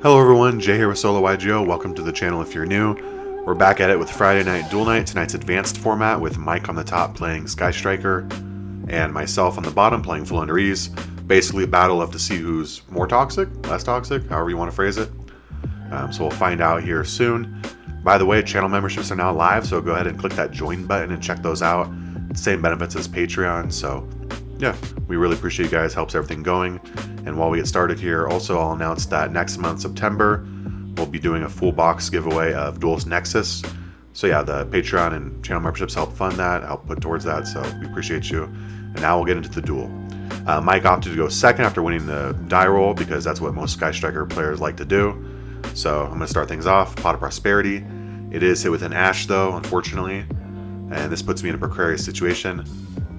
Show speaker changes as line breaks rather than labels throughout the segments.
Hello everyone, Jay here with Solo YGO. Welcome to the channel if you're new. We're back at it with Friday Night Duel Night, tonight's advanced format with Mike on the top playing Sky Striker and myself on the bottom playing Floowandereeze. Basically a battle of to see who's more toxic, less toxic, however you want to phrase it. So we'll find out here soon. By the way, channel memberships are now live, so go ahead and click that join button and check those out. Same benefits as Patreon, so yeah, we really appreciate you guys, helps everything going. And while we get started here, also I'll announce that next month, September, we'll be doing a full box giveaway of Duel's Nexus. So yeah, the Patreon and channel memberships help fund that, help put towards that, so we appreciate you. And now we'll get into the duel. Mike opted to go second after winning the die roll because that's what most Sky Striker players like to do. So I'm going to start things off. Pot of Prosperity. It is hit with an Ash though, unfortunately, and this puts me in a precarious situation.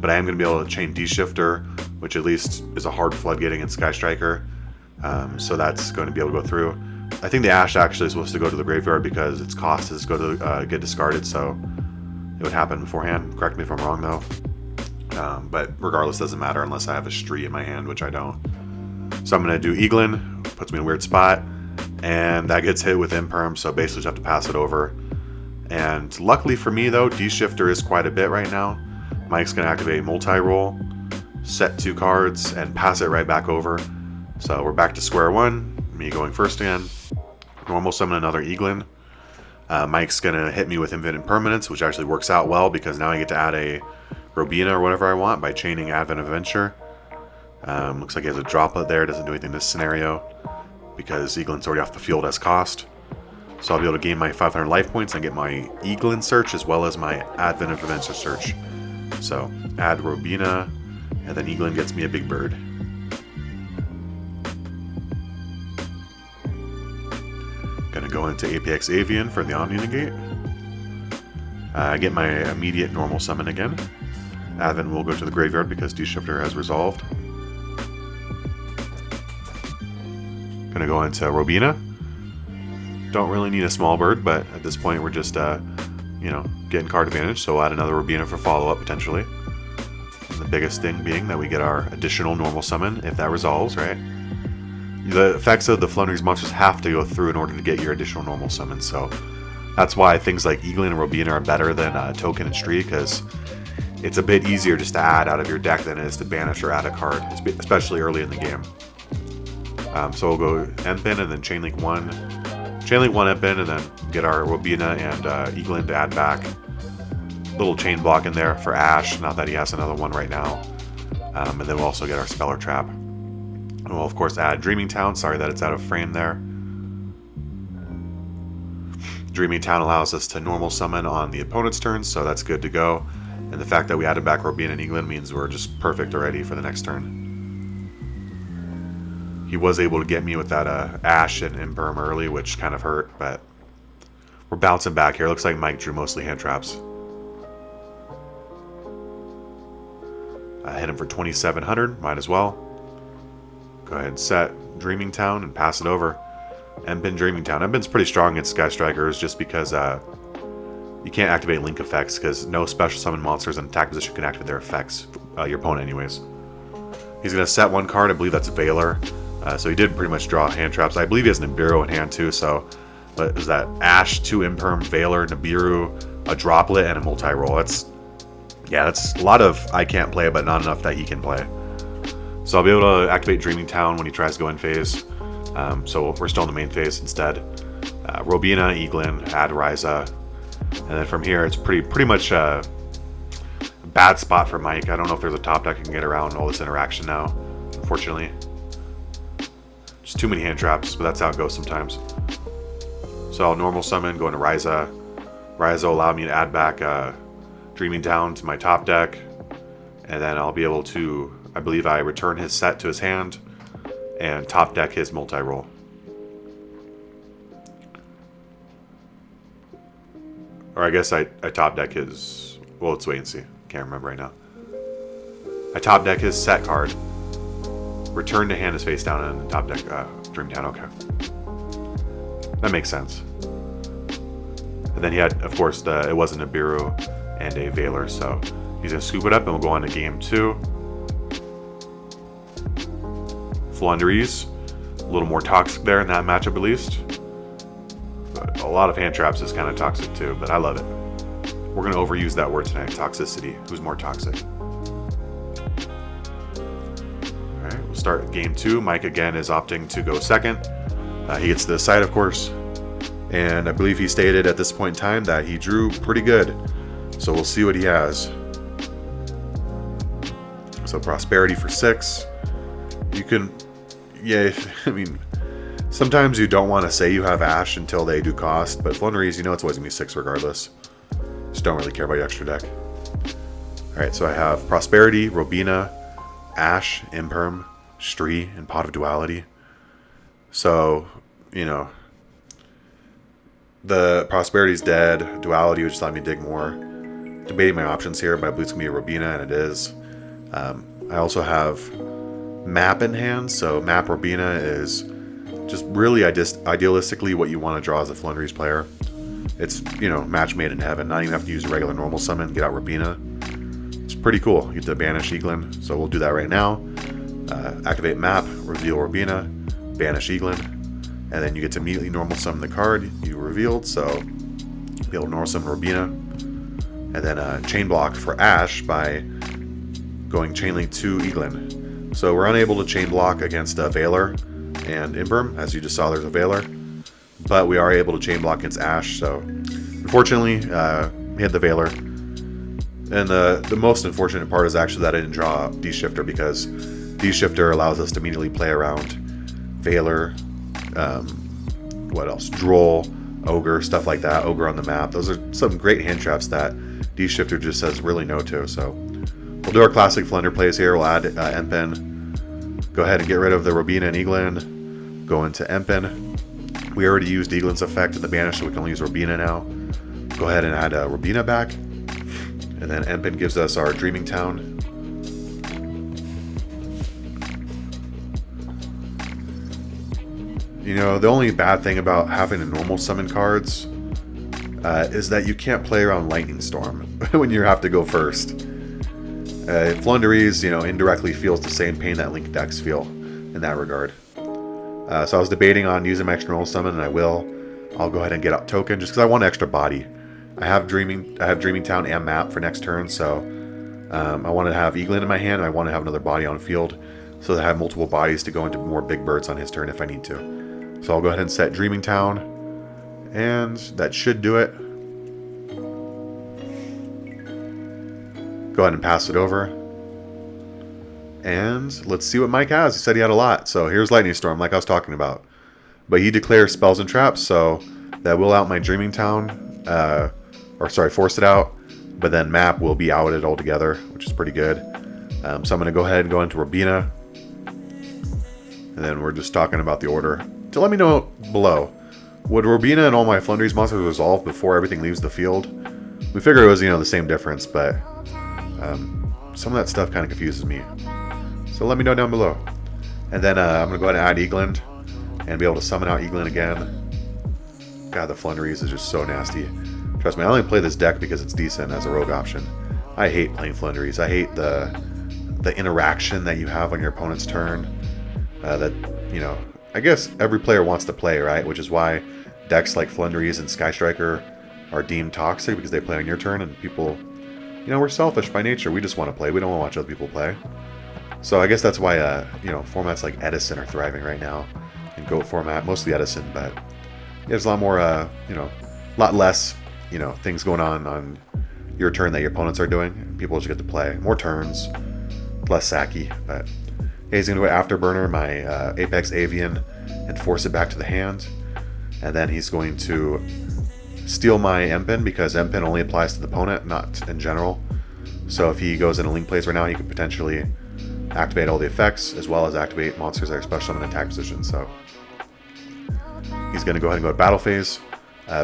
But I am going to be able to chain D-Shifter, which at least is a hard floodgating in Sky Striker. So that's going to be able to go through. I think the Ash actually is supposed to go to the graveyard because its cost is going to get discarded, so it would happen beforehand. Correct me if I'm wrong though. But regardless, doesn't matter unless I have a Stree in my hand, which I don't. So I'm going to do Eaglin, puts me in a weird spot, and that gets hit with Imperm, so basically just have to pass it over. And luckily for me though, D-Shifter is quite a bit right now. Mike's going to activate multi-roll, set 2 cards, and pass it right back over. So we're back to square one, me going first again. Normal summon another Eaglin. Mike's going to hit me with Infinite Permanence, which actually works out well because now I get to add a Robina or whatever I want by chaining Advent of Adventure. Looks like he has a droplet there, doesn't do anything in this scenario because Eaglin's already off the field as cost. So I'll be able to gain my 500 life points and get my Eaglin search as well as my Advent of Adventure search. So add Robina, and then Eaglin gets me a big bird. Gonna go into Apex Avian for the Omni Negate. I get my immediate normal summon again. Advent will go to the graveyard because D-Shifter has resolved. Gonna go into Robina. Don't really need a small bird, but at this point we're just getting card advantage, so we'll add another Robina for follow-up potentially. And the biggest thing being that we get our additional normal summon if that resolves, right? The effects of the Floowandereeze monsters have to go through in order to get your additional normal summon, so that's why things like Eaglin and Robina are better than Token and Stree, because it's a bit easier just to add out of your deck than it is to banish or add a card, especially early in the game. So we'll go Empin and then Chainlink 1. Chainlink 1 Empin and then get our Robina and Eaglin to add back. Little chain block in there for Ash, not that he has another one right now. And then we'll also get our Speller Trap. And we'll of course add Dreaming Town, sorry that it's out of frame there. Dreaming Town allows us to normal summon on the opponent's turn, so that's good to go. And the fact that we added back Robina and Eaglin means we're just perfect already for the next turn. He was able to get me with that Ash and Imperm early, which kind of hurt, but we're bouncing back here. Looks like Mike drew mostly hand traps. I hit him for 2,700, might as well. Go ahead and set Dreaming Town and pass it over. Empin Dreaming Town. Empin's pretty strong against Sky Strikers just because you can't activate link effects because no special summon monsters in attack position can activate their effects, your opponent anyways. He's going to set 1 card, I believe that's Veiler. So he did pretty much draw hand traps. I believe he has Nibiru in hand too, so but is that Ash, 2 Imperm, Veiler, Nibiru, a droplet, and a multi-roll. That's a lot of I can't play, but not enough that he can play. So I'll be able to activate Dreaming Town when he tries to go in phase. So we're still in the main phase instead. Robina, Eaglin, add Ryza, and then from here it's pretty much a bad spot for Mike. I don't know if there's a top deck I can get around all this interaction now, unfortunately. Just too many hand traps, but that's how it goes sometimes. So I'll normal summon, go into Ryza. Ryza will allow me to add back Dreaming Town to my top deck, and then I'll be able to, I believe I return his set to his hand, and top deck his multi-roll. Or I guess I top deck his, well, let's wait and see. Can't remember right now. I top deck his set card. Return to hand his face down and top deck Dream Town. Okay. That makes sense. And then he had, of course, it wasn't a Nibiru and a Veiler, so he's going to scoop it up and we'll go on to game 2. Floowandereeze. A little more toxic there in that matchup at least. But a lot of hand traps is kind of toxic too, but I love it. We're going to overuse that word tonight, toxicity. Who's more toxic? Alright, we'll start game 2. Mike again is opting to go second. He gets to the side, of course. And I believe he stated at this point in time that he drew pretty good. So we'll see what he has. So prosperity for 6. You can, yeah, I mean, sometimes you don't want to say you have Ash until they do cost, but Floowandereeze, you know it's always going to be 6 regardless. Just don't really care about your extra deck. Alright, so I have Prosperity, Robina, Ash, Imperm, Stree, and Pot of Duality. So, you know, the Prosperity's dead. Duality would just let me dig more. Debating my options here, but I believe it's going to be a Robina, and it is. I also have Map in hand, so Map Robina is just really idealistically what you want to draw as a Floowandereeze player. It's, you know, match made in heaven. Not even have to use a regular normal summon, get out Robina. It's pretty cool. You get to banish Eaglin, so we'll do that right now. Activate Map, reveal Robina, banish Eaglin, and then you get to immediately normal summon the card you revealed, so be able to normal summon Robina. And then chain block for Ash by going chain link to Eaglin. So we're unable to chain block against Veiler and Imperm, as you just saw there's a Veiler. But we are able to chain block against Ash, so unfortunately he had the Veiler. And the most unfortunate part is actually that I didn't draw D-Shifter, because D-Shifter allows us to immediately play around Veiler, what else? Droll, Ogre, stuff like that. Ogre on the map. Those are some great hand traps that D-Shifter just says really no to. So we'll do our classic Flunder plays here. We'll add Empen. Go ahead and get rid of the Robina and Eaglin. Go into Empen. We already used Eaglin's effect in the banish, so we can only use Robina now. Go ahead and add Robina back. And then Empen gives us our Dreaming Town. You know, the only bad thing about having a normal summon cards is that you can't play around Lightning Storm when you have to go first. Floowandereeze, you know, indirectly feels the same pain that Link decks feel in that regard. So I was debating on using my extra normal summon, and I will. I'll go ahead and get out token just because I want extra body. I have Dreaming Town and Map for next turn, so I want to have Eaglin in my hand, and I want to have another body on field so that I have multiple bodies to go into more big birds on his turn if I need to. So I'll go ahead and set Dreaming Town, and that should do it. Go ahead and pass it over. And let's see what Mike has. He said he had a lot. So here's Lightning Storm, like I was talking about. But he declares spells and traps, so that will out my Dreaming Town. Force it out. But then Map will be outed altogether, which is pretty good. So I'm going to go ahead and go into Robina. And then we're just talking about the order. So let me know below. Would Robina and all my Floowandereeze monsters resolve before everything leaves the field? We figured it was, you know, the same difference, but some of that stuff kind of confuses me. So let me know down below. And then I'm going to go ahead and add Eaglin and be able to summon out Eaglin again. God, the Floowandereeze is just so nasty. Trust me, I only play this deck because it's decent as a rogue option. I hate playing Floowandereeze. I hate the interaction that you have on your opponent's turn. That, you know, I guess every player wants to play, right? Which is why decks like Floowandereeze and Sky Striker are deemed toxic, because they play on your turn, and people, you know, we're selfish by nature. We just want to play. We don't want to watch other people play. So I guess that's why, you know, formats like Edison are thriving right now, and GOAT format, mostly Edison, but there's a lot more, you know, a lot less, you know, things going on your turn that your opponents are doing, and people just get to play. More turns, less sacky, but yeah, he's going to go Afterburner my Apex Avian and force it back to the hand, and then he's going to steal my Empen, because Empen only applies to the opponent, not in general. So if he goes into Link plays right now, he could potentially activate all the effects, as well as activate monsters that are special in attack position. So he's going to go ahead and go to battle phase,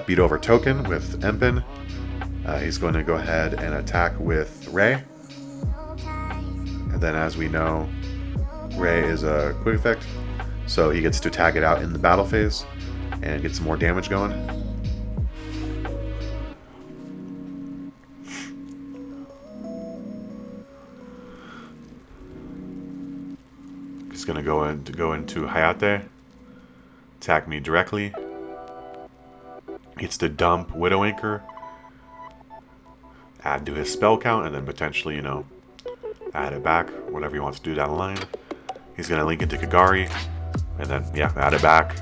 beat over token with Empen. He's going to go ahead and attack with Ray. And then, as we know, Ray is a quick effect, so he gets to tag it out in the battle phase and get some more damage going. He's going to go into Hayate. attack me directly. Gets to dump Widow Anchor, add to his spell count, and then potentially, you know, add it back, whatever he wants to do down the line. He's going to link it to Kagari, and then, yeah, add it back.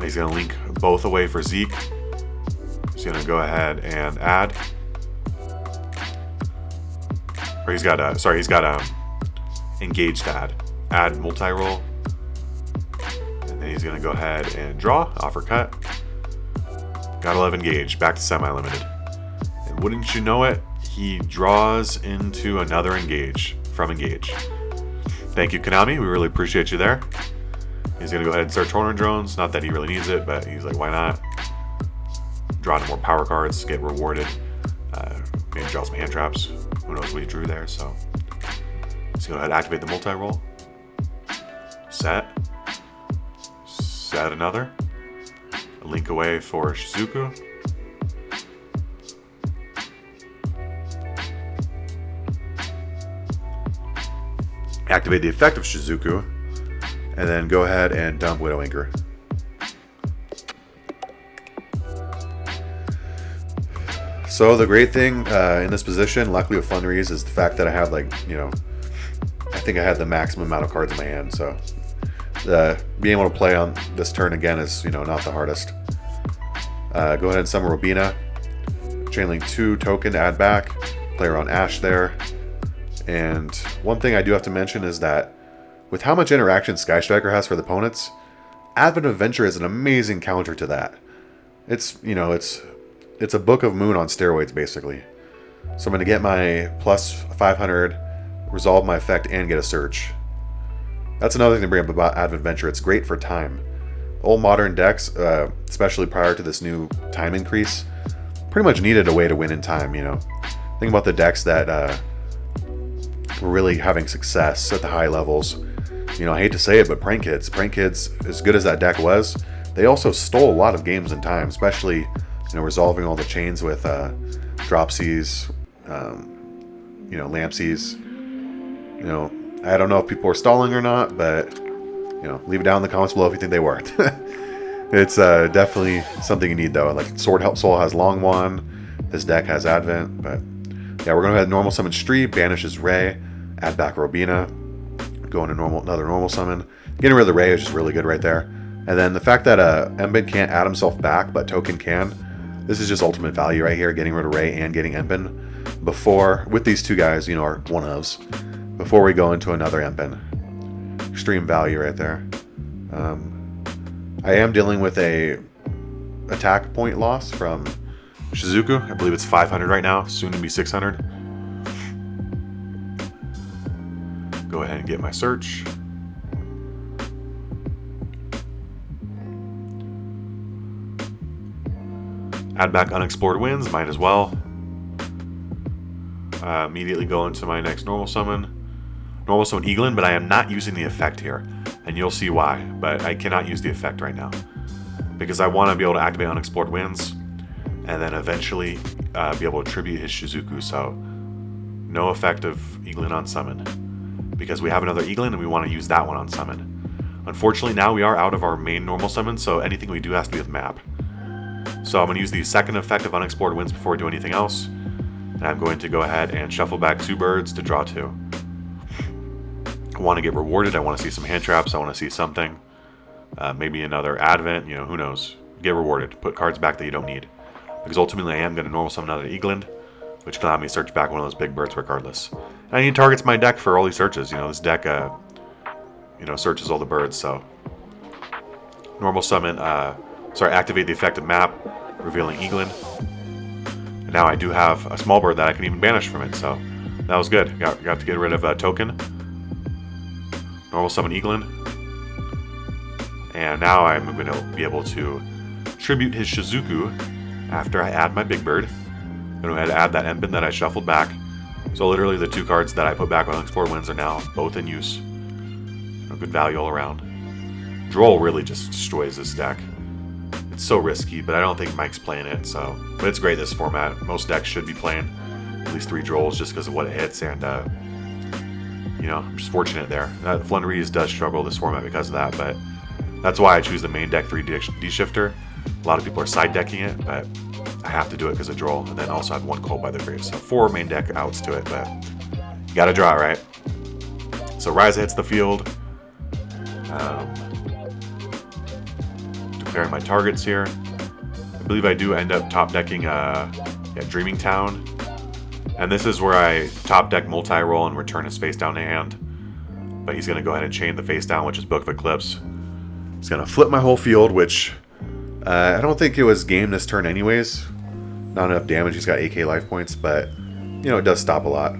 He's going to link both away for Zeke. He's going to go ahead and add. Or he's got engage to add. Add multi-roll. And then he's going to go ahead and draw, offer cut. Gotta love engage, back to semi-limited. And wouldn't you know it, he draws into another engage from engage. Thank you, Konami, we really appreciate you there. He's going to go ahead and start Horner Drones. Not that he really needs it, but he's like, why not? Draw more power cards, get rewarded. Maybe draw some hand traps. Who knows what he drew there, so. Let's go ahead and activate the multi-roll. Set. Set another. A link away for Shizuku. Activate the effect of Shizuku. And then go ahead and dump Widow Anchor. So the great thing in this position, luckily with Floowandereeze, is the fact that I have, like, you know, I think I had the maximum amount of cards in my hand. So being able to play on this turn again is, you know, not the hardest. Go ahead and summon Robina. Chainlink 2 token to add back. Play around Ash there. And one thing I do have to mention is that with how much interaction Sky Striker has for the opponents, Advent Adventure is an amazing counter to that. It's, you know, it's a Book of Moon on steroids, basically. So I'm going to get my plus 500, resolve my effect, and get a search. That's another thing to bring up about Advent Adventure. It's great for time. Old modern decks, especially prior to this new time increase, pretty much needed a way to win in time, you know. Think about the decks that were really having success at the high levels. You know, I hate to say it, but Prank Kids, as good as that deck was, they also stole a lot of games in time, especially, you know, resolving all the chains with Dropsies, you know, Lampsies. You know, I don't know if people were stalling or not, but, you know, leave it down in the comments below if you think they weren't. It's definitely something you need, though. Like, Sword Help Soul has Long One, this deck has Advent, but yeah, we're going to have normal summon Stree, banishes Ray, add back Robina, go into another normal summon. Getting rid of the Ray is just really good right there. And then the fact that Emben can't add himself back, but Token can, this is just ultimate value right here, getting rid of Ray and getting Emben before, with these two guys, you know, are one-ofs, before we go into another Emben. Extreme value right there. I am dealing with a attack point loss from Shizuku. I believe it's 500 right now, soon to be 600. Go ahead and get my search. Add back unexplored wins, might as well. Immediately go into my next normal summon. Normal summon Eaglin, but I am not using the effect here. And you'll see why, but I cannot use the effect right now. Because I want to be able to activate unexplored wins, and then eventually be able to tribute his Shizuku, so no effect of Eaglin on summon. Because we have another Eaglin and we want to use that one on summon. Unfortunately, now we are out of our main normal summon, so anything we do has to be with map. So I'm going to use the second effect of unexplored wins before I do anything else. And I'm going to go ahead and shuffle back 2 birds to draw 2. I want to get rewarded, I want to see some hand traps, I want to see something. Maybe another Advent, you know, who knows. Get rewarded, put cards back that you don't need. Because ultimately I am going to normal summon another Eaglin, which can allow me to search back one of those big birds regardless. And I need targets my deck for all these searches. You know, this deck, you know, searches all the birds, so. Normal summon, activate the effective map, revealing Eaglin. And now I do have a small bird that I can even banish from it, so that was good. Got to get rid of a token. Normal summon Eaglin. And now I'm going to be able to tribute his Shizuku after I add my big bird. I'm going to add that Emben that I shuffled back. So literally the 2 cards that I put back on unexplored wins are now both in use. Good value all around. Droll really just destroys this deck. It's so risky, but I don't think Mike's playing it, so. But it's great this format. Most decks should be playing at least 3 Drolls just because of what it hits, and you know, I'm just fortunate there. Floowandereeze does struggle this format because of that, but that's why I choose the main deck 3D shifter. A lot of people are side decking it, but I have to do it because of Duel, and then also I have 1 Cold by the Grave, so 4 main deck outs to it, but you gotta draw it, right? So Ryza hits the field. Declaring my targets here. I believe I do end up top decking Dreaming Town. And this is where I top deck multi-roll and return his face down to hand. But he's going to go ahead and chain the face down, which is Book of Eclipse. He's going to flip my whole field, which I don't think it was game this turn anyways. Not enough damage. He's got 8k life points, but you know, it does stop a lot.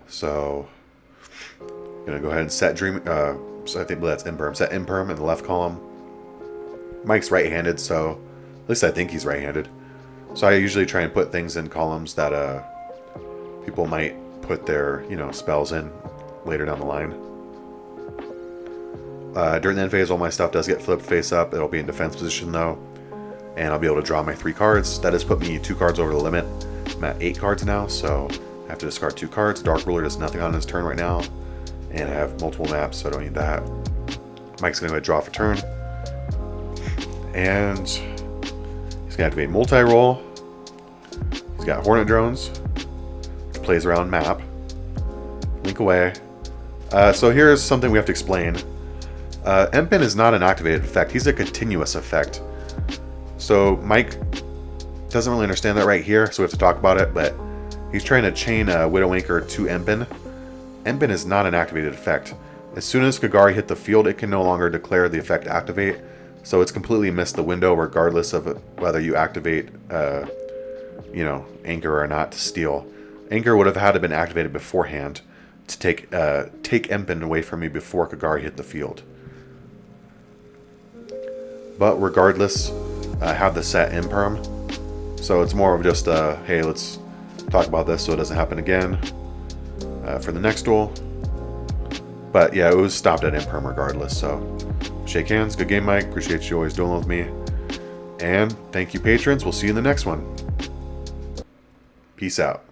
So I'm going to go ahead and set Dream. So I think that's Imperm. Set Imperm in the left column. Mike's right-handed, so at least I think he's right-handed. So I usually try and put things in columns that people might put their, you know, spells in later down the line. During the end phase, all my stuff does get flipped face up. It'll be in defense position though, and I'll be able to draw my 3 cards. That has put me 2 cards over the limit. I'm at 8 cards now, so I have to discard 2 cards. Dark Ruler does nothing on his turn right now, and I have multiple maps, so I don't need that. Mike's gonna go draw for turn. And he's going to activate multi-roll. He's got Hornet Drones, which plays around map. Link away. So here's something we have to explain. Empin is not an activated effect. He's a continuous effect. So Mike doesn't really understand that right here, so we have to talk about it, but he's trying to chain Widowmaker to Empin. Empin is not an activated effect. As soon as Kagari hit the field, it can no longer declare the effect activate. So it's completely missed the window regardless of whether you activate, you know, Anchor or not to steal. Anchor would have had to been activated beforehand to take Empin away from me before Kagari hit the field. But regardless, I have the set Imperm. So it's more of just, hey, let's talk about this so it doesn't happen again for the next duel. But yeah, it was stopped at Imperm regardless, so... Shake hands. Good game, Mike. Appreciate you always dueling with me. And thank you, patrons. We'll see you in the next one. Peace out.